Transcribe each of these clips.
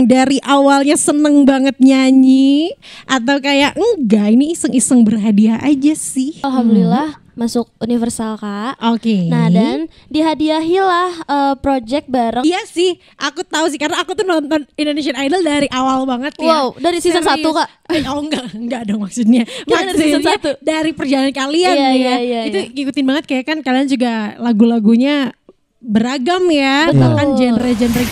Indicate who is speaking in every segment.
Speaker 1: memang dari awalnya seneng banget nyanyi atau kayak enggak ini iseng-iseng berhadiah aja sih?
Speaker 2: Alhamdulillah masuk Universal, Kak.
Speaker 1: Oke.
Speaker 2: Nah, dan dihadiahilah project bareng.
Speaker 1: Iya sih, aku tahu sih karena aku tuh nonton Indonesian Idol dari awal banget ya.
Speaker 2: Wow, dari season 1, Kak.
Speaker 1: Oh enggak dong maksudnya.
Speaker 2: Dari season 1.
Speaker 1: Dari perjalanan kalian
Speaker 2: Iya,
Speaker 1: ya. Itu ngikutin banget kayak kan kalian juga lagu-lagunya beragam ya.
Speaker 2: Betul.
Speaker 1: Bahkan genre-genre.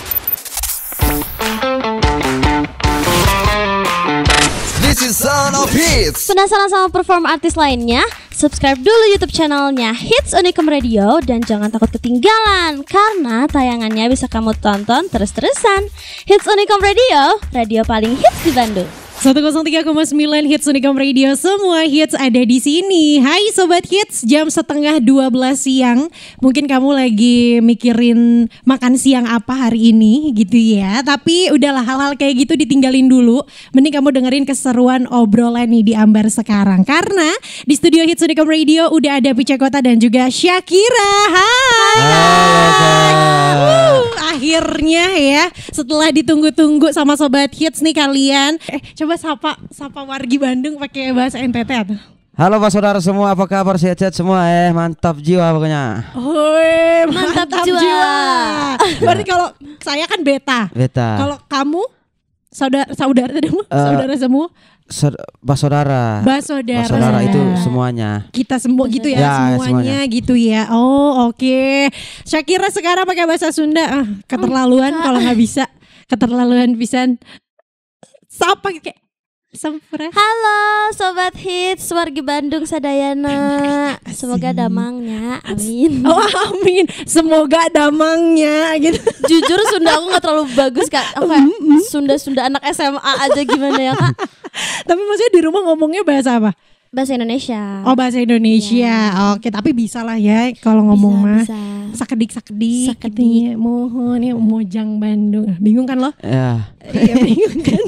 Speaker 3: This is Sound of Hits.
Speaker 2: Penasaran sama perform artis lainnya? Subscribe dulu YouTube channelnya Hits Unicom Radio dan jangan takut ketinggalan karena tayangannya bisa kamu tonton terus-terusan. Hits Unicom Radio, radio paling hits di Bandung.
Speaker 1: 103,9 Hits Unicom Radio, semua hits ada di sini. Hai Sobat Hits, jam 11:30 siang. Mungkin kamu lagi mikirin makan siang apa hari ini gitu ya. Tapi udahlah hal-hal kayak gitu ditinggalin dulu. Mending kamu dengerin keseruan obrolan nih di Ambar sekarang. Karena di studio Hits Unicom Radio udah ada Pica Kota dan juga Syakira. Hai. Akhirnya ya, setelah ditunggu-tunggu sama Sobat Hits nih kalian. Coba sapa wargi Bandung pakai bahasa NTT atau?
Speaker 4: Halo Pak Saudara semua, apa kabar? Sehat-sehat semua mantap jiwa pokoknya.
Speaker 1: Woi, mantap jiwa. Berarti kalau saya kan beta. Kalau kamu saudara semua?
Speaker 4: Pak Saudara.
Speaker 1: Pak Saudara
Speaker 4: itu semuanya.
Speaker 1: Kita semua gitu ya, semuanya gitu ya. Oh, oke. Syakira sekarang pakai bahasa Sunda. Keterlaluan kalau nggak bisa. Keterlaluan pisan. Sapa kayak Sampura.
Speaker 2: Halo Sobat Hits, wargi Bandung sadayana. Semoga damangnya, amin.
Speaker 1: Oh amin, semoga damangnya gitu.
Speaker 2: Jujur Sunda aku gak terlalu bagus Kak. Sunda anak SMA aja gimana ya Kak.
Speaker 1: Tapi maksudnya di rumah ngomongnya bahasa apa?
Speaker 2: Bahasa Indonesia.
Speaker 1: Oh bahasa Indonesia ya. Oke tapi bisa lah ya kalau ngomong mah sakedik gitu ya. Mohon ya Mojang Bandung. Bingung kan lo?
Speaker 4: Ya.
Speaker 1: Iya bingung kan.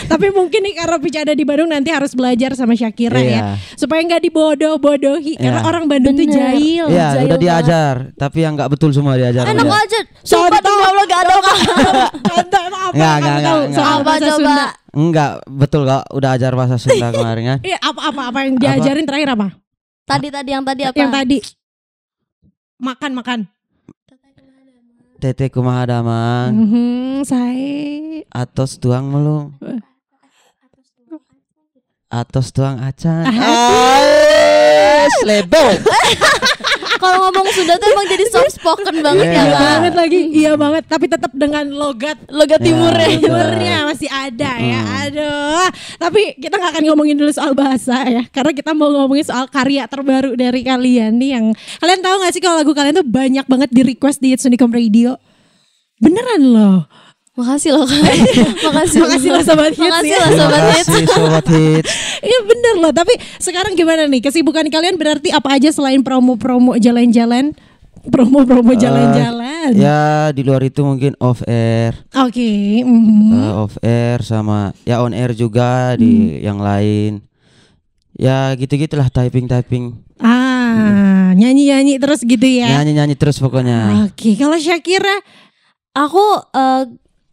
Speaker 1: Tapi mungkin nih karena Pica ada di Bandung nanti harus belajar sama Syakira ya. Supaya gak dibodoh-bodohi. Karena orang Bandung tuh jahil.
Speaker 4: Iya udah diajar. Tapi yang gak betul semua diajar.
Speaker 2: Enak aja. Sumpah demi Allah gak ada Kak.
Speaker 1: Contoh emang apa?
Speaker 4: Enggak.
Speaker 1: Soal bahasa Sunda.
Speaker 4: Enggak, betul kak. Udah ajar bahasa Sunda kemarin kan.
Speaker 1: Iya, apa yang diajarin terakhir apa?
Speaker 2: Tadi yang tadi apa?
Speaker 1: Yang tadi makan.
Speaker 4: Tete kumaha damang.
Speaker 1: Saya
Speaker 4: Atos tuang melung. Atos tuang acan. Slebo.
Speaker 2: Kalau ngomong Sunda tuh emang jadi soft spoken banget ya Kak.
Speaker 1: Banget lagi. Iya banget, tapi tetap dengan logat timurnya masih ada ya. Aduh. Tapi kita gak akan ngomongin dulu soal bahasa ya. Karena kita mau ngomongin soal karya terbaru dari kalian nih yang kalian tahu gak sih kalau lagu kalian tuh banyak banget di request di Hits Unicom Radio. Beneran loh.
Speaker 2: Makasih loh Kak.
Speaker 1: Makasih loh Sobat Hits.
Speaker 4: Makasih Sobat Hits.
Speaker 1: Iya bener loh. Tapi sekarang gimana nih kesibukan kalian berarti apa aja selain promo-promo jalan-jalan? Promo-promo jalan-jalan.
Speaker 4: Ya di luar itu mungkin off air.
Speaker 1: Oke.
Speaker 4: Off air sama ya on air juga di yang lain. Ya gitu-gitulah typing.
Speaker 1: Nyanyi-nyanyi terus gitu ya.
Speaker 4: Nyanyi terus pokoknya.
Speaker 1: Oke, kalau Syakira
Speaker 2: aku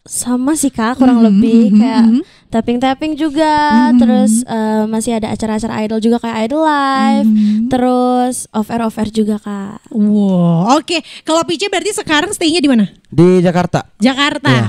Speaker 2: sama sih Kak, kurang lebih kayak tapping juga, terus masih ada acara-acara idol juga kayak Idol Live, terus off air juga Kak.
Speaker 1: Wow, oke. Kalau Pica berarti sekarang stay-nya di mana?
Speaker 4: Di Jakarta.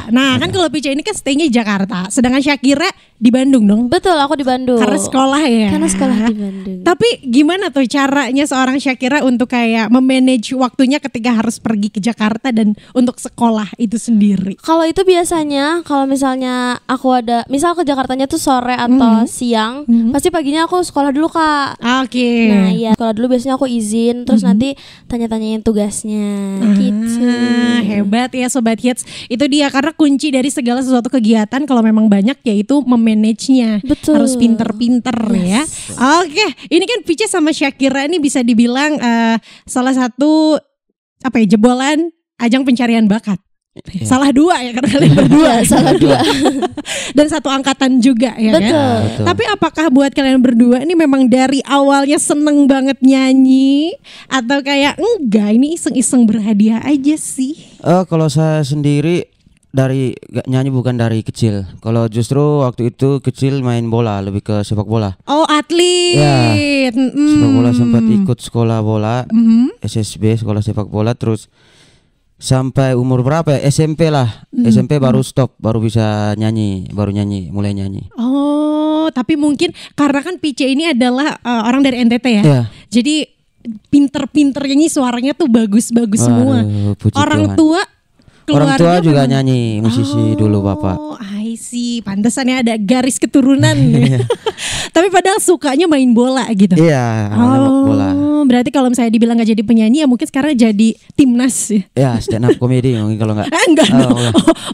Speaker 1: Nah, kan kalau Pica ini kan stay-nya di Jakarta, sedangkan Syakira di Bandung dong.
Speaker 2: Betul, aku di Bandung.
Speaker 1: Karena sekolah ya.
Speaker 2: Karena sekolah di Bandung.
Speaker 1: Tapi gimana tuh caranya seorang Syakira untuk kayak memanage waktunya ketika harus pergi ke Jakarta dan untuk sekolah itu sendiri?
Speaker 2: Kalau itu biasanya kalau misalnya aku ada misal ke Jakartanya tuh sore atau siang, pasti paginya aku sekolah dulu Kak.
Speaker 1: Oke.
Speaker 2: Nah iya, sekolah dulu biasanya aku izin, terus nanti tanya-tanyain tugasnya gitu.
Speaker 1: Hebat ya Sobat Hits. Itu dia karena kunci dari segala sesuatu kegiatan kalau memang banyak yaitu memanagenya.
Speaker 2: Betul.
Speaker 1: Harus pinter-pinter ya. Oke, ini kan Pica sama Syakira ini bisa dibilang salah satu jebolan ajang pencarian bakat. Salah dua ya karena kalian berdua.
Speaker 2: Salah dua.
Speaker 1: Dan satu angkatan juga ya
Speaker 2: Betul.
Speaker 1: kan.
Speaker 4: Betul.
Speaker 1: Tapi apakah buat kalian berdua ini memang dari awalnya seneng banget nyanyi atau kayak enggak ini iseng-iseng berhadiah aja sih?
Speaker 4: Kalau saya sendiri nyanyi bukan dari kecil. Kalau justru waktu itu kecil main bola, lebih ke sepak bola.
Speaker 1: Oh, atlet.
Speaker 4: Ya, sepak bola sempat ikut sekolah bola, SSB sekolah sepak bola, terus sampai umur berapa ya? SMP lah. SMP baru stop, baru bisa nyanyi, mulai nyanyi.
Speaker 1: Oh, tapi mungkin karena kan Pice ini adalah orang dari NTT ya.
Speaker 4: Iya.
Speaker 1: Jadi pinter-pinter nyanyi, suaranya tuh bagus-bagus semua.
Speaker 4: puji
Speaker 1: Orang
Speaker 4: Tuhan.
Speaker 1: tua
Speaker 4: Orang tua
Speaker 1: keluarga
Speaker 4: juga
Speaker 1: memang-
Speaker 4: nyanyi, musisi dulu bapak.
Speaker 1: Oh, I see. Pantesannya ada garis keturunan. Tapi padahal sukanya main bola gitu.
Speaker 4: Iya, awalnya bola.
Speaker 1: Berarti kalau misalnya dibilang gak jadi penyanyi ya mungkin sekarang jadi timnas ya.
Speaker 4: Ya, stand up comedy mungkin kalau enggak.
Speaker 1: Enggak.
Speaker 4: Oh,
Speaker 1: dong.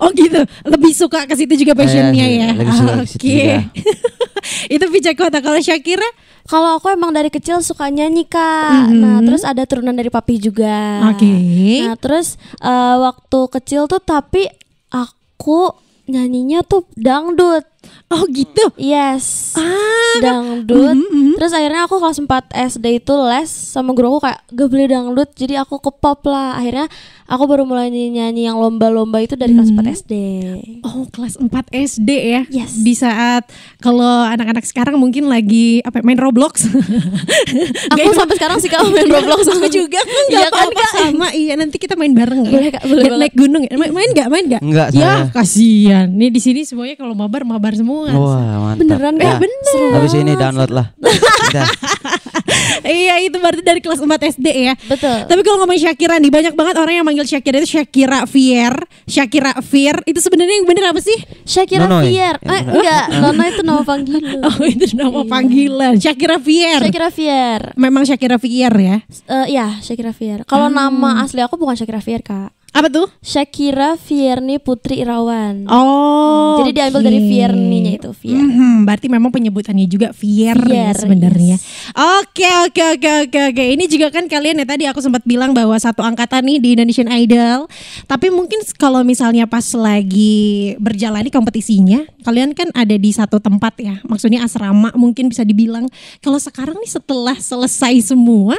Speaker 1: Oh, gitu. Lebih suka ke situ juga passionnya ya.
Speaker 4: Iya, lebih suka ke situ
Speaker 1: Oke.
Speaker 4: juga.
Speaker 1: Itu Pice Kota. Kalau Shakira?
Speaker 2: Kalau aku emang dari kecil suka nyanyi Kak. Nah terus ada turunan dari papi juga.
Speaker 1: Oke.
Speaker 2: Nah terus waktu kecil tuh tapi aku nyanyinya tuh dangdut.
Speaker 1: Oh gitu.
Speaker 2: Yes.
Speaker 1: Ah,
Speaker 2: Dangdut. Terus akhirnya aku kelas 4 SD itu les sama guru aku kayak gak boleh dangdut, jadi aku ke pop lah. Akhirnya aku baru mulai nyanyi yang lomba-lomba itu dari kelas 4 SD.
Speaker 1: Oh, kelas 4 SD ya.
Speaker 2: Yes.
Speaker 1: Di saat kalau anak-anak sekarang mungkin lagi main Roblox.
Speaker 2: Aku sampai sekarang sih kalau main Roblox
Speaker 1: Aku juga enggak
Speaker 2: Iya kan,
Speaker 1: apa-apa
Speaker 2: Kak?
Speaker 1: sama. Iya, nanti kita main bareng ya.
Speaker 2: Boleh, Kak, boleh
Speaker 1: Naik-
Speaker 2: banget.
Speaker 1: naik gunung ya. Main enggak?
Speaker 4: Enggak,
Speaker 1: Ya,
Speaker 4: saya.
Speaker 1: kasihan. Nih di sini semuanya kalau mabar semua.
Speaker 4: Wah, mantap.
Speaker 2: Beneran,
Speaker 4: Ya,
Speaker 2: Kak? Bener.
Speaker 4: habis ini download lah. Udah.
Speaker 1: Iya, itu berarti dari kelas 4 SD ya.
Speaker 2: Betul.
Speaker 1: Tapi kalau ngomong Shakira nih, banyak banget orang yang manggil Shakira itu Shakira Fier. Itu sebenarnya yang bener apa sih?
Speaker 2: Shakira
Speaker 4: Nonoy.
Speaker 2: Fier.
Speaker 4: Ya, bener.
Speaker 2: Enggak, Nono itu nama panggilan.
Speaker 1: Oh, itu nama
Speaker 2: Iya.
Speaker 1: panggilan. Shakira Fier.
Speaker 2: Shakira Fier.
Speaker 1: Memang Shakira Fier ya.
Speaker 2: Ya, Shakira Fier. Kalau nama asli aku bukan Shakira Fier, Kak.
Speaker 1: Apa tuh?
Speaker 2: Shakira Fierni Putri Irawan.
Speaker 1: Oh.
Speaker 2: Jadi diambil dari Fierninya itu, Fier.
Speaker 1: Berarti memang penyebutannya juga Fier ya
Speaker 2: Fier,
Speaker 1: sebenarnya. Oke. Ini juga kan kalian ya, tadi aku sempat bilang bahwa satu angkatan nih di Indonesian Idol. Tapi mungkin kalau misalnya pas lagi berjalan di kompetisinya, kalian kan ada di satu tempat ya. Maksudnya asrama mungkin bisa dibilang. Kalau sekarang nih setelah selesai semua,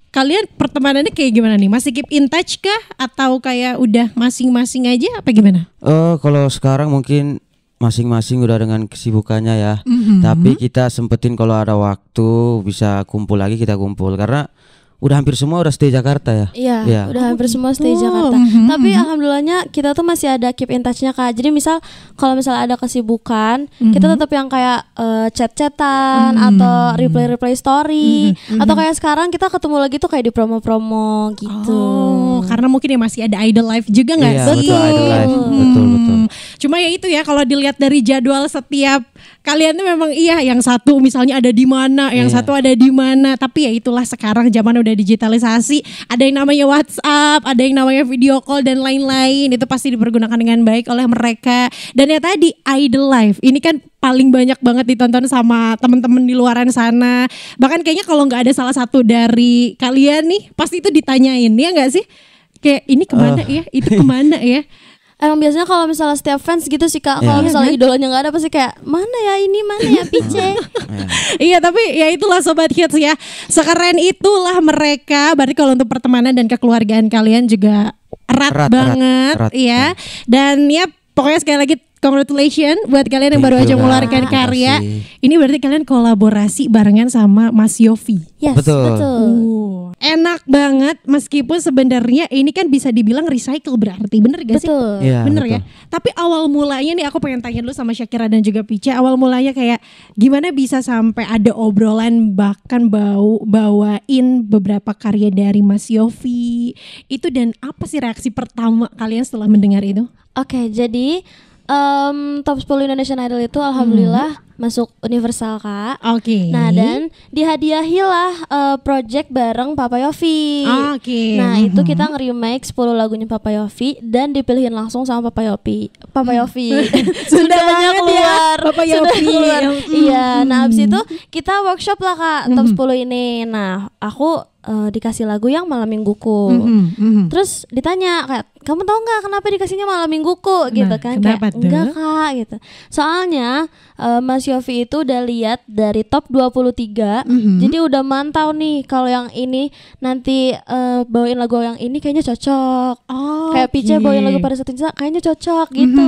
Speaker 1: kalian pertemanannya kayak gimana nih? Masih keep in touch kah? Atau kayak udah masing-masing aja apa gimana?
Speaker 4: Kalau sekarang mungkin masing-masing udah dengan kesibukannya ya. Tapi kita sempetin kalau ada waktu bisa kumpul lagi, kita kumpul karena udah hampir semua udah stay Jakarta ya.
Speaker 2: Iya, udah hampir semua stay Jakarta. Tapi alhamdulillahnya kita tuh masih ada keep in touch-nya, Kak. Jadi misal kalau misalnya ada kesibukan, kita tetap yang kayak chat-chatan atau reply story, atau kayak sekarang kita ketemu lagi tuh kayak di promo-promo gitu.
Speaker 1: Oh, karena mungkin ya masih ada idol live juga nggak
Speaker 4: Iya,
Speaker 1: sih?
Speaker 4: betul, idol live. Betul.
Speaker 1: Cuma ya itu ya, kalau dilihat dari jadwal setiap kalian tuh memang iya, yang satu misalnya ada di mana, yang
Speaker 4: Iya.
Speaker 1: satu ada di mana. Tapi ya itulah, sekarang zaman udah digitalisasi, ada yang namanya WhatsApp, ada yang namanya video call dan lain-lain. Itu pasti dipergunakan dengan baik oleh mereka. Dan ya tadi idol live ini kan paling banyak banget ditonton sama temen-temen di luaran sana. Bahkan kayaknya kalau nggak ada salah satu dari kalian nih, pasti itu ditanyain, ya nggak sih? Kayak ini kemana ya, itu kemana ya?
Speaker 2: Emang biasanya kalau misalnya setiap fans gitu sih, Kak. Kalau
Speaker 4: Iya.
Speaker 2: misalnya idolanya nggak ada pasti kayak mana ya ini, mana ya Pice.
Speaker 1: Iya, tapi ya itulah Sobat Hits ya. Sekeren itulah mereka. Berarti kalau untuk pertemanan dan kekeluargaan kalian juga erat banget
Speaker 4: erat.
Speaker 1: ya. Dan ya pokoknya sekali lagi congratulations buat kalian yang baru
Speaker 4: Thank
Speaker 1: aja
Speaker 4: you,
Speaker 1: mengeluarkan
Speaker 4: Kak.
Speaker 1: karya.
Speaker 4: Makasih.
Speaker 1: Ini berarti kalian kolaborasi barengan sama Mas Yofi.
Speaker 2: Yes,
Speaker 4: Betul.
Speaker 1: Enak banget, meskipun sebenarnya ini kan bisa dibilang recycle, berarti bener gak sih?
Speaker 2: Betul.
Speaker 4: Iya,
Speaker 1: Bener
Speaker 4: betul.
Speaker 1: ya. Tapi awal mulanya nih aku pengen tanya dulu sama Shakira dan juga Pice. Awal mulanya kayak gimana bisa sampai ada obrolan bahkan bawain beberapa karya dari Mas Yofi itu, dan apa sih reaksi pertama kalian setelah mendengar itu?
Speaker 2: Oke, jadi top 10 Indonesian Idol itu alhamdulillah masuk Universal, Kak.
Speaker 1: Oke.
Speaker 2: Nah, dan dihadiahilah project bareng Papa Yofi.
Speaker 1: Oke.
Speaker 2: Nah, itu kita nge-remake 10 lagunya Papa Yofi dan dipilihin langsung sama Papa Yofi.
Speaker 1: Sudah banget ya,
Speaker 2: keluar.
Speaker 1: Papa
Speaker 2: Sudah
Speaker 1: Yofi.
Speaker 2: keluar. Iya, nah abis itu kita workshop lah, Kak, top 10 ini. Nah, aku dikasih lagu yang malam mingguku. Terus ditanya kayak, kamu tahu nggak kenapa dikasihnya malam mingguku gitu kan?
Speaker 1: Kenapa
Speaker 2: Kayak enggak kak gitu. Soalnya Mas Yofi itu udah lihat dari top 23, jadi udah mantau nih kalau yang ini nanti bawain lagu yang ini kayaknya cocok. Kayak Pice bawain lagu pada satu cinta kayaknya cocok gitu.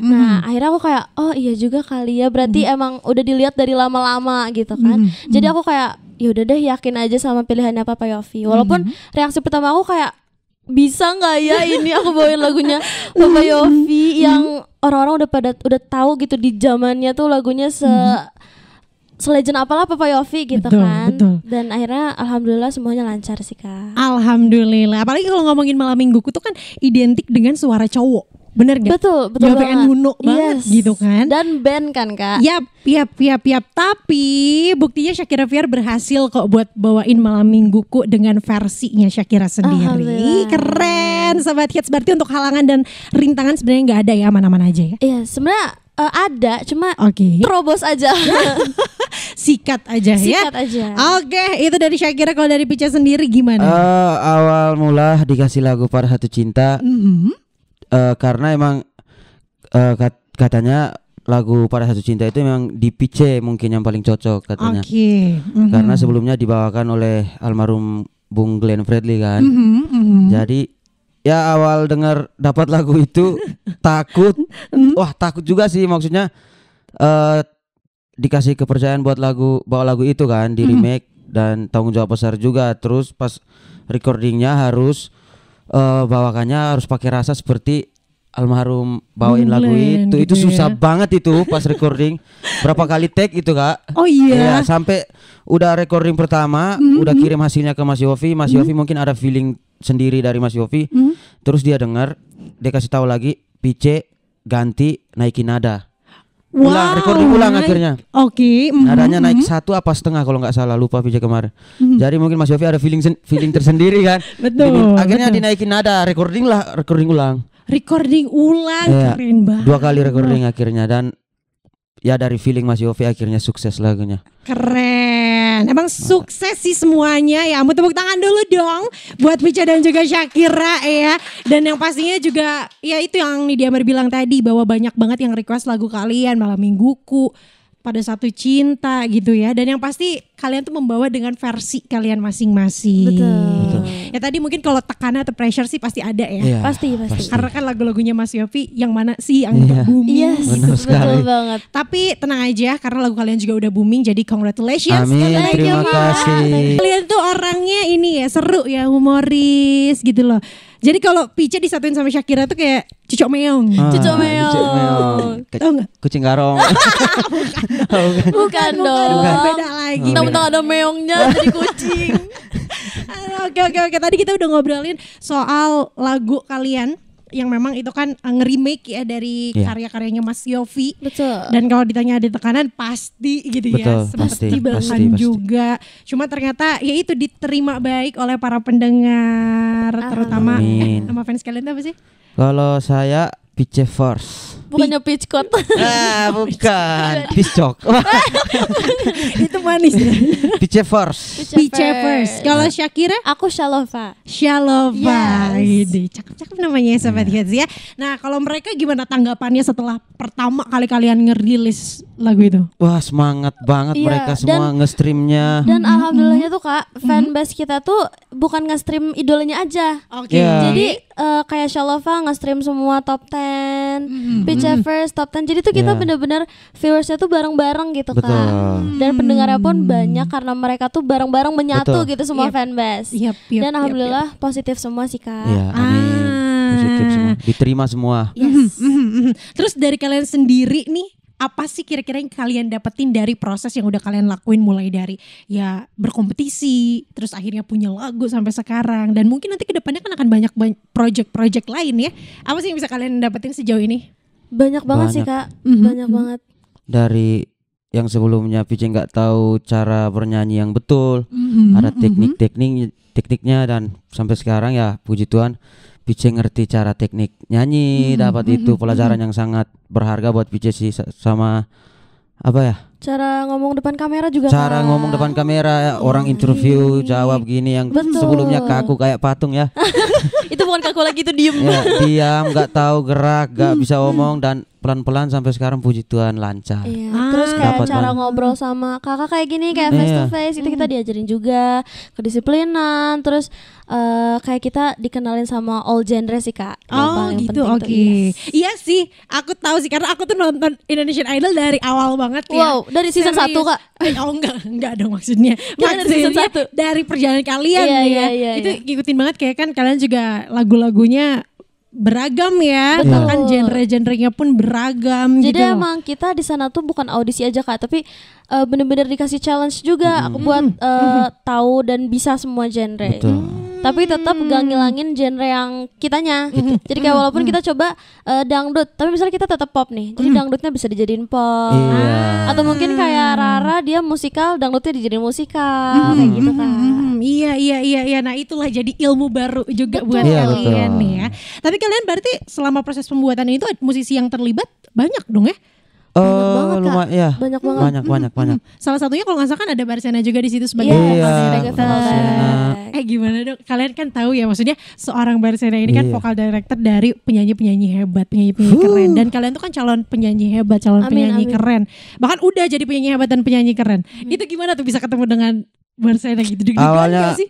Speaker 2: Nah akhirnya aku kayak oh iya juga kali ya, berarti emang udah dilihat dari lama-lama gitu kan. Jadi aku kayak ya udah deh yakin aja sama pilihannya Papa Yofi. Walaupun reaksi pertama aku kayak bisa nggak ya ini aku bawain lagunya Papa Yofi yang orang-orang udah tahu gitu di zamannya tuh lagunya selegend apalah Papa Yofi gitu kan. Dan akhirnya alhamdulillah semuanya lancar sih kak.
Speaker 1: Alhamdulillah. Apalagi kalau ngomongin malam mingguku tuh kan identik dengan suara cowok. Bener gak?
Speaker 2: Betul
Speaker 1: Yofi
Speaker 2: banget.
Speaker 1: Uno banget gitu kan.
Speaker 2: Dan band kan kak.
Speaker 1: Yap. Tapi buktinya Shakira Fiar berhasil kok buat bawain malam mingguku dengan versinya Shakira sendiri.
Speaker 2: Alhamdulillah.
Speaker 1: Keren Sobat Hits. Berarti untuk halangan dan rintangan sebenarnya gak ada ya, aman-aman aja ya.
Speaker 2: Iya sebenarnya ada, cuma
Speaker 1: Oke.
Speaker 2: terobos aja.
Speaker 1: Sikat aja ya.
Speaker 2: Sikat aja.
Speaker 1: Oke, itu dari Shakira. Kalau dari Pica sendiri gimana?
Speaker 4: Awal mula dikasih lagu Pada Satu Cinta karena emang katanya lagu Pada Satu Cinta itu memang di Pice mungkin yang paling cocok katanya.
Speaker 1: Oke.
Speaker 4: Karena sebelumnya dibawakan oleh almarhum Bung Glenn Fredly kan. Jadi ya awal dengar dapat lagu itu takut. Wah takut juga sih, maksudnya dikasih kepercayaan buat bawa lagu itu kan di remake dan tanggung jawab besar juga. Terus pas recordingnya harus bawakannya harus pakai rasa seperti almarhum bawain lagu
Speaker 1: Glenn
Speaker 4: itu
Speaker 1: gitu
Speaker 4: susah
Speaker 1: ya.
Speaker 4: banget itu pas recording. Berapa kali take itu kak?
Speaker 1: Oh iya.
Speaker 4: Ya, sampai udah recording pertama udah kirim hasilnya ke Mas Yofi. Mas Yofi mungkin ada feeling sendiri dari Mas Yofi. Terus dia dengar, dia kasih tahu lagi Pice ganti naikin nada. Recording ulang akhirnya.
Speaker 1: Oke.
Speaker 4: Nadanya naik 1 apa setengah kalau nggak salah, lupa Pice kemarin. Jadi mungkin Mas Yofi ada feeling tersendiri kan.
Speaker 1: Betul,
Speaker 4: Akhirnya
Speaker 1: betul.
Speaker 4: dinaikin nada, recording ulang.
Speaker 1: Recording ulang,
Speaker 4: Iya,
Speaker 1: keren banget.
Speaker 4: 2 kali recording akhirnya, dan ya dari feeling Mas Yofi akhirnya sukses lagunya.
Speaker 1: Keren. Emang sukses sih semuanya ya. Mau tepuk tangan dulu dong buat Pica dan juga Shakira ya. Dan yang pastinya juga ya itu yang Nidia bilang tadi, bahwa banyak banget yang request lagu kalian Malam Mingguku, Pada Satu Cinta gitu ya. Dan yang pasti kalian tuh membawa dengan versi kalian masing-masing.
Speaker 2: Betul.
Speaker 1: Ya tadi mungkin kalau tekanan atau pressure sih pasti ada ya.
Speaker 4: Iya,
Speaker 2: Pasti.
Speaker 1: Karena kan lagu-lagunya Mas Yofi yang mana sih yang booming.
Speaker 2: Yes,
Speaker 4: Benar sekali.
Speaker 2: betul banget.
Speaker 1: Tapi tenang aja karena lagu kalian juga udah booming, jadi congratulations.
Speaker 4: Amin,
Speaker 1: Thank you,
Speaker 4: terima
Speaker 1: Mas.
Speaker 4: kasih.
Speaker 1: Kalian tuh orangnya ini ya seru ya, humoris gitu loh. Jadi kalau Pica disatuin sama Shakira tuh kayak cucok meong.
Speaker 2: Cucok meong.
Speaker 1: Tahu nggak?
Speaker 4: Kucing garong.
Speaker 2: Bukan dong.
Speaker 1: Beda lagi.
Speaker 2: Mentang-mentang ada meongnya jadi kucing.
Speaker 1: Oke. Tadi kita udah ngobrolin soal lagu kalian yang memang itu kan nge-remake ya dari karya-karyanya Mas Yofi.
Speaker 2: Betul.
Speaker 1: Dan kalau ditanya ada tekanan pasti gitu ya.
Speaker 4: Betul,
Speaker 1: Sempat
Speaker 4: pasti,
Speaker 1: dibahas
Speaker 4: pasti.
Speaker 1: juga. Cuma ternyata ya itu diterima baik oleh para pendengar, terutama
Speaker 4: Amin.
Speaker 1: nama fans kalian tuh apa sih?
Speaker 4: Kalau saya Pice Force.
Speaker 2: Bukannya pitchcock.
Speaker 4: Bukan. Piscok.
Speaker 1: Itu manis ya.
Speaker 4: Pice Force.
Speaker 1: Pice first. Kalau Shakira?
Speaker 2: Aku Shalova.
Speaker 1: Shalova.
Speaker 2: Yes.
Speaker 1: Ide, cakep-cakep namanya ya Sobat Hits ya. Nah kalau mereka gimana tanggapannya setelah pertama kali kalian ngerilis lagu itu?
Speaker 4: Wah semangat banget
Speaker 2: Iya,
Speaker 4: mereka semua nge-streamnya.
Speaker 2: Dan alhamdulillahnya tuh kak, fanbase kita tuh bukan nge-stream idolanya aja.
Speaker 1: Oke.
Speaker 4: Iya.
Speaker 2: Jadi kayak Shalova nge-stream semua top 10, Pice First top 10. Jadi tuh kita
Speaker 4: Iya.
Speaker 2: bener-bener viewersnya tuh bareng-bareng gitu
Speaker 4: Betul.
Speaker 2: kak. Dan pendengarnya pun banyak karena mereka tuh bareng-bareng menyatu
Speaker 4: Betul.
Speaker 2: gitu semua
Speaker 1: Yep.
Speaker 2: fanbase.
Speaker 1: Yep.
Speaker 2: Dan alhamdulillah positif semua sih kak.
Speaker 4: Iya, amin. Positif semua. Diterima semua.
Speaker 2: Yes.
Speaker 1: Terus dari kalian sendiri nih, apa sih kira-kira yang kalian dapetin dari proses yang udah kalian lakuin, mulai dari ya berkompetisi, terus akhirnya punya lagu sampai sekarang, dan mungkin nanti kedepannya kan akan banyak project-project lain ya. Apa sih yang bisa kalian dapetin sejauh ini?
Speaker 2: Banyak banget sih
Speaker 4: Banyak.
Speaker 2: kak. Banyak banget.
Speaker 4: Dari yang sebelumnya Pice nggak tahu cara bernyanyi yang betul, ada tekniknya, dan sampai sekarang ya puji Tuhan Pice ngerti cara teknik nyanyi, dapat itu pelajaran yang sangat berharga buat Pice sih, sama apa ya,
Speaker 2: Cara ngomong depan kamera juga
Speaker 4: Cara
Speaker 2: Kak.
Speaker 4: ngomong depan kamera, orang interview jawab gini yang
Speaker 2: Betul.
Speaker 4: sebelumnya kaku kayak patung ya.
Speaker 2: Itu bukan kaku lagi, itu diem.
Speaker 4: Ya, diam, nggak tahu gerak, nggak bisa omong, dan pelan-pelan sampai sekarang puji Tuhan lancar.
Speaker 2: Iya. Terus kayak
Speaker 4: Dapat
Speaker 2: cara
Speaker 4: banget.
Speaker 2: ngobrol sama kakak kayak gini, kayak face to face itu kita diajarin juga kedisiplinan. Terus kayak kita dikenalin sama all genre sih Kak. Yang
Speaker 1: Oh
Speaker 2: paling
Speaker 1: gitu,
Speaker 2: penting
Speaker 1: oke.
Speaker 2: tuh, yes.
Speaker 1: Iya sih, aku tahu sih karena aku tuh nonton Indonesian Idol dari awal banget ya.
Speaker 2: Wow, dari season
Speaker 1: Serius.
Speaker 2: 1 Kak.
Speaker 1: Oh enggak dong maksudnya.
Speaker 2: Kira dari season
Speaker 1: Maksudnya
Speaker 2: 1.
Speaker 1: dari perjalanan kalian
Speaker 2: Iya,
Speaker 1: ya.
Speaker 2: iya,
Speaker 1: Itu
Speaker 2: iya.
Speaker 1: ngikutin banget kayak kan kalian juga lagu-lagunya beragam ya.
Speaker 2: Betul.
Speaker 1: Bahkan genre-genrenya pun beragam
Speaker 2: Jadi
Speaker 1: gitu.
Speaker 2: emang kita di sana tuh bukan audisi aja Kak, tapi bener-bener dikasih challenge juga aku buat tahu dan bisa semua genre.
Speaker 4: Betul.
Speaker 2: Tapi tetap gak ngilangin genre yang kitanya. Jadi kayak walaupun kita coba dangdut, tapi misalnya kita tetap pop nih. Jadi dangdutnya bisa dijadiin pop.
Speaker 4: Iya.
Speaker 2: Atau mungkin kayak Rara dia musikal, dangdutnya dijadiin musikal kayak gitu Kak.
Speaker 1: Iya. Nah itulah jadi ilmu baru juga buat
Speaker 4: Iya,
Speaker 1: kalian
Speaker 4: betul.
Speaker 1: nih ya. Tapi kalian berarti selama proses pembuatan itu musisi yang terlibat banyak dong ya?
Speaker 2: banget, Kak.
Speaker 4: Lumayan, ya.
Speaker 2: Banyak banget.
Speaker 4: Banyak.
Speaker 1: Salah satunya kalau nggak salah kan ada Barsena juga di situ sebagai
Speaker 2: Iya,
Speaker 1: vokal
Speaker 2: sebagai
Speaker 1: director.
Speaker 2: vokal.
Speaker 1: Gimana dong? Kalian kan tahu ya, maksudnya seorang Barsena ini kan
Speaker 4: Iya.
Speaker 1: vokal director dari penyanyi-penyanyi hebat, penyanyi-penyanyi keren. Dan kalian tuh kan calon penyanyi hebat, calon
Speaker 2: Amin,
Speaker 1: penyanyi
Speaker 2: amin.
Speaker 1: keren. Bahkan udah jadi penyanyi hebat dan penyanyi keren. Itu gimana tuh bisa ketemu dengan Barsena gitu? Deg-degan
Speaker 4: Awalnya
Speaker 1: nggak sih?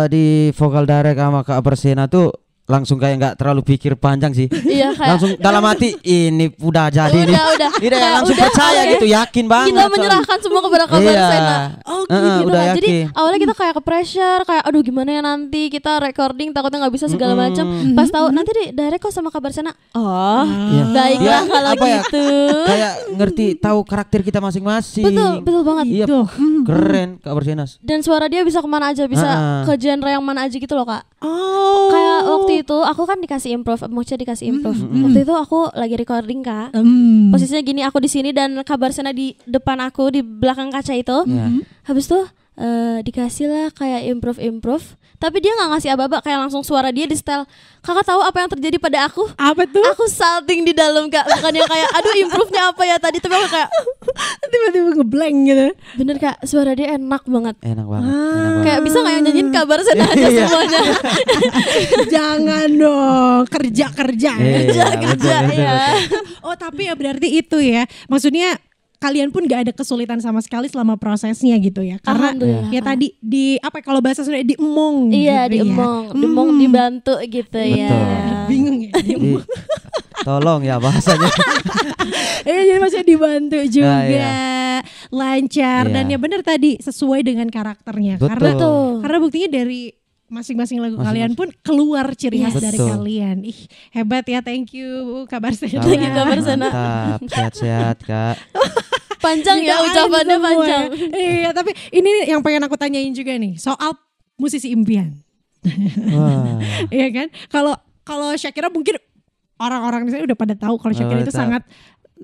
Speaker 4: di vokal direct sama Kak Barsena tuh langsung kayak nggak terlalu pikir panjang sih.
Speaker 2: Iya kayak
Speaker 4: Langsung dalam hati ini udah jadi nih.
Speaker 2: udah.
Speaker 4: Ini
Speaker 2: Kayak
Speaker 4: langsung
Speaker 2: udah,
Speaker 4: percaya
Speaker 2: oke.
Speaker 4: gitu, yakin banget.
Speaker 2: Kita menyerahkan semua kepada Kak
Speaker 4: Iya.
Speaker 2: Barsena.
Speaker 1: Oh
Speaker 2: Gitu
Speaker 4: udah
Speaker 2: kan. Jadi
Speaker 4: yakin.
Speaker 2: awalnya kita kayak ke pressure, kayak aduh gimana ya nanti kita recording takutnya nggak bisa segala macam. Pas tahu nanti di direct kok sama Kak Barsena. Oh,
Speaker 4: Iya.
Speaker 2: baiklah
Speaker 4: Dia
Speaker 2: kalau
Speaker 4: apa ya,
Speaker 2: gitu.
Speaker 4: Kayak ngerti tahu karakter kita masing-masing.
Speaker 2: Betul banget.
Speaker 4: Iya,
Speaker 1: Tuh.
Speaker 4: keren Kak Barsena.
Speaker 2: Dan suara dia bisa kemana aja, bisa ke genre yang mana aja gitu loh Kak.
Speaker 1: Oh.
Speaker 2: Kayak waktu itu aku kan dikasih improv, Mocha dikasih improv. Waktu itu aku lagi recording Kak. Posisinya gini, aku di sini dan Kak Barsena di depan aku di belakang kaca itu.
Speaker 4: Iya.
Speaker 2: Habis tuh dikasih lah kayak improv. Tapi dia nggak ngasih aba-aba, kayak langsung suara dia di style. Kakak tahu apa yang terjadi pada aku?
Speaker 1: Apa tuh?
Speaker 2: Aku salting di dalam Kak. Bukan yang kayak aduh improve-nya apa ya tadi, tapi aku kayak
Speaker 1: Tiba-tiba ngeblank gitu.
Speaker 2: bener Kak, suara dia enak banget.
Speaker 4: Enak banget. Enak banget.
Speaker 2: Kayak bisa nggak yang nyanyiin Kak Barsena aja
Speaker 4: Iya.
Speaker 2: semuanya.
Speaker 1: Jangan dong, kerja.
Speaker 4: Iya,
Speaker 2: Kerja
Speaker 4: betul.
Speaker 2: ya.
Speaker 1: Oh tapi ya berarti itu ya, maksudnya kalian pun gak ada kesulitan sama sekali selama prosesnya gitu ya, karena
Speaker 2: Alhamdulillah,
Speaker 1: ya
Speaker 2: Kak.
Speaker 1: tadi di apa kalau bahasa Sunda diemong
Speaker 2: Iya
Speaker 1: gitu
Speaker 2: diemong dibantu gitu ya.
Speaker 4: Betul.
Speaker 1: Bingung ya diemong.
Speaker 4: Tolong ya bahasanya.
Speaker 1: Jadi maksudnya dibantu juga
Speaker 4: iya.
Speaker 1: lancar
Speaker 4: Iya.
Speaker 1: dan ya benar tadi sesuai dengan karakternya.
Speaker 4: Betul.
Speaker 1: Karena buktinya dari masing-masing lagu kalian pun keluar ciri khas
Speaker 4: Yes.
Speaker 1: dari
Speaker 4: Betul.
Speaker 1: kalian. Ih hebat ya, thank you Kak Barsena.
Speaker 2: Thank you, Kak Barsena.
Speaker 4: Mantap, sehat-sehat Kak.
Speaker 2: Panjang ya
Speaker 1: Didoain
Speaker 2: ucapannya
Speaker 1: semua
Speaker 2: panjang.
Speaker 1: ya. Iya tapi ini yang pengen aku tanyain juga nih soal musisi impian.
Speaker 4: Wah.
Speaker 1: Iya kan? Kalau Shakira mungkin orang-orang di sana udah pada tahu kalau Shakira itu
Speaker 4: tahu.
Speaker 1: sangat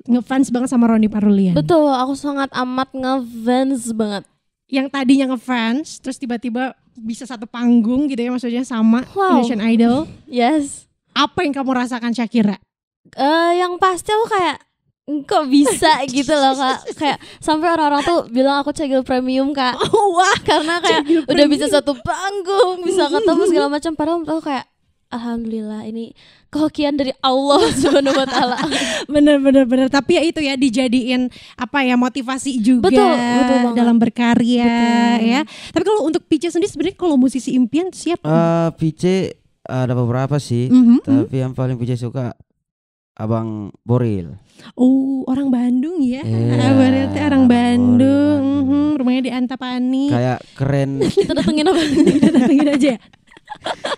Speaker 1: ngefans banget sama Ronnie Parulian.
Speaker 2: Betul, aku sangat amat ngefans banget.
Speaker 1: Yang tadinya ngefans terus tiba-tiba bisa satu panggung gitu ya, maksudnya sama
Speaker 2: Wow.
Speaker 1: Indonesian Idol.
Speaker 2: Yes.
Speaker 1: Apa yang kamu rasakan Shakira?
Speaker 2: Yang pasti aku kayak kok bisa gitu loh Kak. Kayak sampai orang-orang tuh bilang aku cegil premium Kak.
Speaker 1: Wah,
Speaker 2: Karena kayak
Speaker 1: Cegil
Speaker 2: udah bisa satu panggung, bisa ketemu segala macam. Padahal menurut aku kayak alhamdulillah ini kehokian dari Allah Subhanahu wa taala.
Speaker 1: bener. Tapi ya itu ya dijadiin apa ya motivasi juga
Speaker 2: Betul banget.
Speaker 1: dalam berkarya ya. Tapi kalau untuk Pice sendiri sebenarnya kalau musisi impian siap?
Speaker 4: Pice ada beberapa sih, tapi yang paling Pice suka Abang Boril.
Speaker 1: Oh, orang Bandung ya.
Speaker 4: Iya,
Speaker 1: Berarti orang Bandung.
Speaker 4: Bandung.
Speaker 1: Rumahnya di Antapani.
Speaker 4: Kayak keren,
Speaker 2: Kita datengin apa?
Speaker 1: Kita datengin aja ya.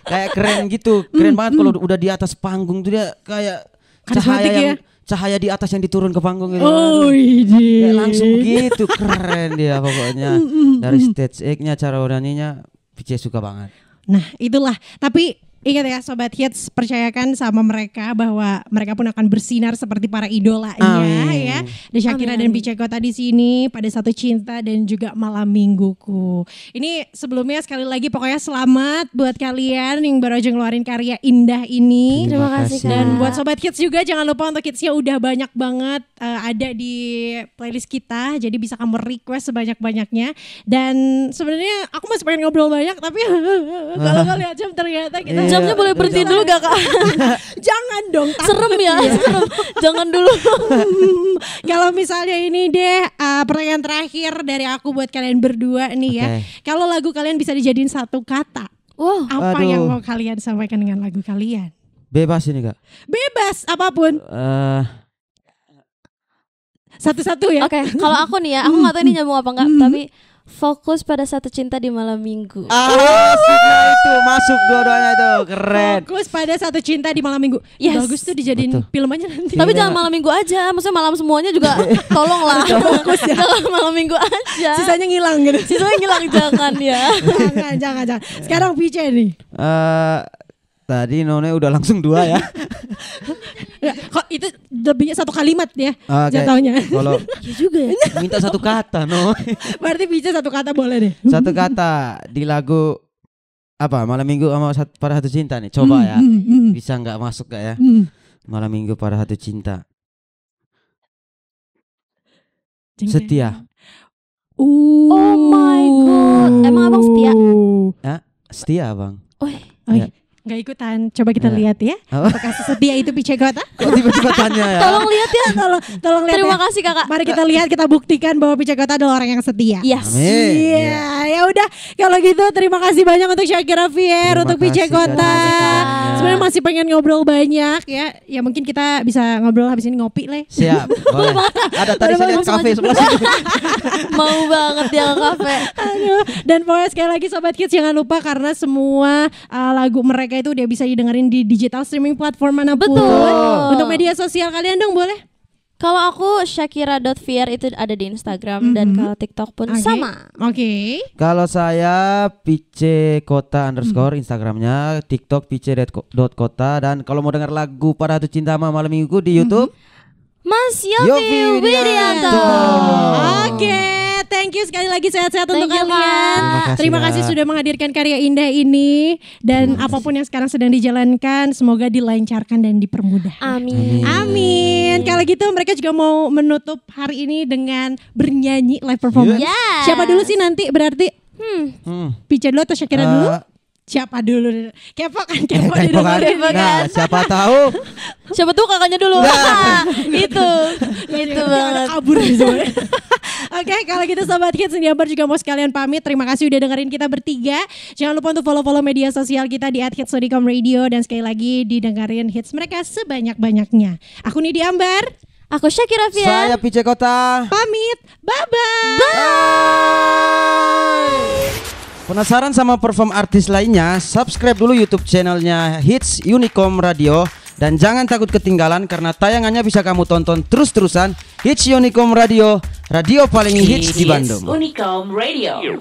Speaker 4: kayak keren gitu, keren banget kalau udah di atas panggung tuh dia kayak
Speaker 1: Karismatik
Speaker 4: cahaya
Speaker 1: ya?
Speaker 4: cahaya di atas yang diturun ke panggung gitu.
Speaker 1: Oh,
Speaker 4: Kayak
Speaker 1: ini.
Speaker 4: langsung begitu keren dia pokoknya. Dari stage act-nya, cara nyanyinya Pice suka banget.
Speaker 1: Nah, itulah. Tapi ingat ya Sobat Hits, percayakan sama mereka bahwa mereka pun akan bersinar seperti para idolanya ya. Ada Shakira dan Pice Kota di sini pada Satu Cinta dan juga Malam Mingguku. Ini sebelumnya sekali lagi pokoknya selamat buat kalian yang baru aja ngeluarin karya indah ini.
Speaker 2: Terima kasih, Kak.
Speaker 1: Dan buat Sobat Hits juga jangan lupa untuk hitsnya udah banyak banget ada di playlist kita. Jadi bisa kamu request sebanyak-banyaknya. Dan sebenarnya aku masih pengen ngobrol banyak tapi kalau nggak lihat jam ternyata kita
Speaker 2: Jamnya boleh berhenti dulu gak Kak?
Speaker 1: Jangan dong,
Speaker 2: Serem ya, serem. Jangan dulu.
Speaker 1: Kalau misalnya ini deh pertanyaan terakhir dari aku buat kalian berdua nih ya. Kalau lagu kalian bisa dijadiin satu kata,
Speaker 2: Wow.
Speaker 1: apa yang mau kalian sampaikan dengan lagu kalian?
Speaker 4: Bebas ini Kak.
Speaker 1: Bebas apapun. Satu-satu ya.
Speaker 2: Oke, kalau aku nih ya, aku nggak tahu ini nyambung apa enggak, tapi fokus pada Satu Cinta di Malam Minggu.
Speaker 4: Asiknya itu masuk dua-duanya itu keren.
Speaker 1: Fokus pada Satu Cinta di Malam Minggu.
Speaker 2: Yes.
Speaker 1: Bagus tuh dijadiin film aja nanti.
Speaker 2: Tapi jangan malam minggu aja, maksudnya malam semuanya juga tolonglah. Fokus ya. Jangan malam minggu aja.
Speaker 1: Sisanya ngilang gitu.
Speaker 2: Sisanya ngilang jangan ya.
Speaker 1: jangan. Sekarang Pice nih.
Speaker 4: Tadi None udah langsung 2 ya.
Speaker 1: Ya, kok itu lebihnya satu kalimat ya jatuhnya.
Speaker 4: Kalau
Speaker 2: Ya juga ya.
Speaker 4: minta satu kata no.
Speaker 1: Berarti Pice satu kata boleh deh.
Speaker 4: Satu kata di lagu apa Malam Minggu sama Pada Satu Cinta nih. Coba ya. Bisa nggak masuk gak ya? Malam Minggu Pada Satu Cinta. Setia.
Speaker 2: Oh my god. Emang abang setia?
Speaker 4: Ya, setia abang.
Speaker 1: Ya. Gak ikutan, coba kita lihat ya. Apakah setia itu Pice Kota?
Speaker 4: Kok tiba-tiba tanya ya?
Speaker 2: Tolong lihat ya.
Speaker 1: Tolong lihat.
Speaker 2: Terima
Speaker 1: ya.
Speaker 2: kasih Kakak.
Speaker 1: Mari kita lihat, kita buktikan bahwa Pice Kota adalah orang yang setia.
Speaker 2: Yes.
Speaker 4: Amin.
Speaker 1: Iya, ya udah. Kalau gitu terima kasih banyak untuk Shakira Fier,
Speaker 4: Terima
Speaker 1: untuk Pice
Speaker 4: kasih,
Speaker 1: Kota.
Speaker 4: Kak.
Speaker 1: Sebenarnya masih pengen ngobrol banyak ya. Ya mungkin kita bisa ngobrol habis ini ngopi lah.
Speaker 4: Siap. Boleh. Ada tadi saya lihat kafe sebelah sini.
Speaker 2: Mau banget dia ke kafe.
Speaker 1: Aduh. Dan pokoknya sekali lagi Sobat Kids jangan lupa karena semua lagu mereka itu udah bisa didengerin di digital streaming platform manapun.
Speaker 2: Betul.
Speaker 1: Untuk media sosial kalian dong boleh?
Speaker 2: Kalau aku Shakira.Fier itu ada di Instagram dan kalau TikTok pun sama.
Speaker 1: Oke.
Speaker 4: Kalau saya Pice Kota _ Instagramnya, TikTok pice.kota, dan kalau mau denger lagu Pada Satu Cinta sama Malam Minggu di YouTube
Speaker 2: Mas
Speaker 4: Yofi
Speaker 2: Yofi Widianto.
Speaker 4: Widianto.
Speaker 1: Oke, thank you sekali lagi, sehat-sehat untuk
Speaker 2: Thank you,
Speaker 1: kalian.
Speaker 2: Kak.
Speaker 1: Terima kasih sudah menghadirkan karya indah ini dan apapun yang sekarang sedang dijalankan semoga dilancarkan dan dipermudah.
Speaker 2: Amin.
Speaker 1: Amin. Kalau gitu mereka juga mau menutup hari ini dengan bernyanyi live performance.
Speaker 2: Yes.
Speaker 1: Siapa dulu sih nanti berarti? Pice dulu atau Shakira dulu? Siapa dulu? Kepo kan? Kepo
Speaker 4: Kepo kan? Nah, siapa tahu
Speaker 2: Siapa tuh kakaknya dulu? Itu banget.
Speaker 1: Kabur nih semuanya. Oke, kalau gitu Sobat Kids Jabar juga mau sekalian pamit. Terima kasih udah dengerin kita bertiga. Jangan lupa untuk follow media sosial kita di @hitsonicomradio dan sekali lagi didengerin hits mereka sebanyak-banyaknya. Aku Nidi Ambar.
Speaker 2: Aku Shakira Fier.
Speaker 4: saya Pice Kota.
Speaker 1: Pamit. Bye-bye.
Speaker 4: Penasaran sama perform artis lainnya? Subscribe dulu YouTube channelnya Hits Unicom Radio. Dan jangan takut ketinggalan karena tayangannya bisa kamu tonton terus-terusan. Hits Unicom Radio, radio paling hits di Bandung.
Speaker 5: Unicom Radio.